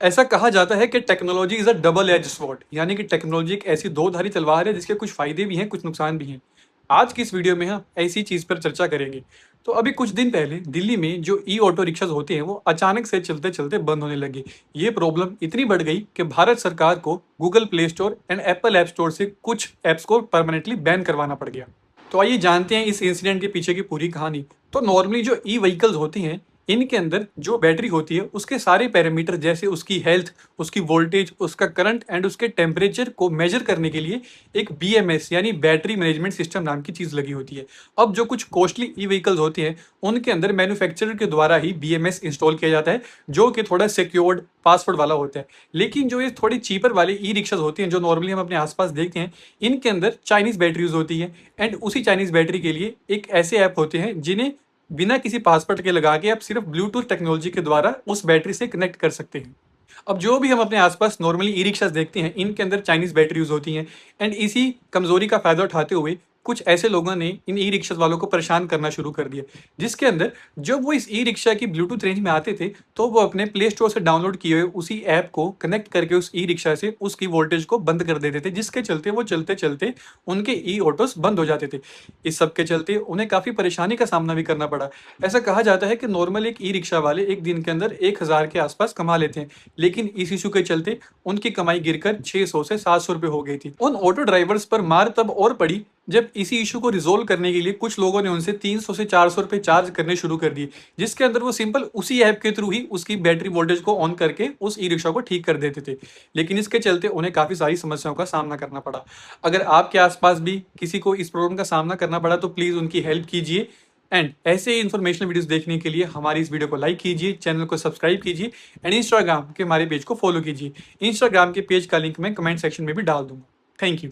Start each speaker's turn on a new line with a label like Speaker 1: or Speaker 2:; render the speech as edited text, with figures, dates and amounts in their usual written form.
Speaker 1: ऐसा कहा जाता है कि technology is a double edge sword, यानी कि टेक्नोलॉजी एक ऐसी दो-धारी तलवार है जिसके कुछ फ़ायदे भी हैं, कुछ नुकसान भी हैं। आज की इस वीडियो में हम ऐसी चीज़ पर चर्चा करेंगे। तो अभी कुछ दिन पहले दिल्ली में जो ई ऑटो रिक्शाज़ होते हैं, वो अचानक से चलते-चलते बंद होने लगे। ये प्रॉब्लम इतनी बढ़ गई कि भारत सरकार को Google play store and Apple app store से कुछ ऐप्स को परमानेंटली बैन करवाना पड़ गया। तो आइए जानते हैं इस इंसिडेंट के पीछे की पूरी कहानी। तो नॉर्मली जो ई व्हीकल्स होती हैं, इनके अंदर जो बैटरी होती है उसके सारे पैरामीटर जैसे उसकी हेल्थ, उसकी वोल्टेज, उसका करंट एंड उसके टेम्परेचर को मेजर करने के लिए एक बीएमएस यानी बैटरी मैनेजमेंट सिस्टम नाम की चीज़ लगी होती है। अब जो कुछ कॉस्टली ई व्हीकल्स होती हैं, उनके अंदर मैन्युफैक्चरर के द्वारा ही बीएमएस इंस्टॉल किया जाता है, जो कि थोड़ा सिक्योर्ड पासवर्ड वाला होता है। लेकिन जो ये थोड़ी चीपर वाले ई रिक्शाज होती हैं, जो नॉर्मली हम अपने आसपास देखते हैं, इनके अंदर चाइनीज़ बैटरी यूज़ होती है एंड उसी चाइनीज़ बैटरी के लिए एक ऐसे ऐप होते हैं जिन्हें बिना किसी पासवर्ड के लगा के आप सिर्फ ब्लूटूथ टेक्नोलॉजी के द्वारा उस बैटरी से कनेक्ट कर सकते हैं। अब जो भी हम अपने आसपास नॉर्मली ई रिक्शास देखते हैं, इनके अंदर चाइनीज बैटरी यूज होती हैं एंड इसी कमजोरी का फायदा उठाते हुए कुछ ऐसे लोगों ने इन ई रिक्शा वालों को परेशान करना शुरू कर दिया, जिसके अंदर जब वो इस ई रिक्शा की ब्लूटूथ रेंज में आते थे, तो वो अपने प्ले स्टोर से डाउनलोड किए हुए उसी ऐप को कनेक्ट करके उस ई रिक्शा से उसकी वोल्टेज को बंद कर देते थे, जिसके चलते वो चलते चलते उनके ई ऑटोस बंद हो जाते थे। इस सब के चलते उन्हें काफ़ी परेशानी का सामना भी करना पड़ा। ऐसा कहा जाता है कि नॉर्मल एक ई रिक्शा वाले एक दिन के अंदर 1000 के आसपास कमा लेते हैं, लेकिन इस इशू के चलते उनकी कमाई गिरकर 600 से 700 रुपए हो गई थी। उन ऑटो ड्राइवर्स पर मार तब और पड़ी जब इसी इशू को रिजोल्व करने के लिए कुछ लोगों ने उनसे 300 से 400 रुपए चार्ज करने शुरू कर दिए, जिसके अंदर वो सिंपल उसी ऐप के थ्रू ही उसकी बैटरी वोल्टेज को ऑन करके उस ई रिक्शा को ठीक कर देते थे। लेकिन इसके चलते उन्हें काफ़ी सारी समस्याओं का सामना करना पड़ा। अगर आपके आसपास भी किसी को इस प्रॉब्लम का सामना करना पड़ा तो प्लीज़ उनकी हेल्प कीजिए एंड ऐसे ही इन्फॉर्मेशनल वीडियोस देखने के लिए हमारी इस वीडियो को लाइक कीजिए, चैनल को सब्सक्राइब कीजिए एंड इंस्टाग्राम के हमारे पेज को फॉलो कीजिए। इंस्टाग्राम के पेज का लिंक मैं कमेंट सेक्शन में भी डाल दूंगा। Thank you.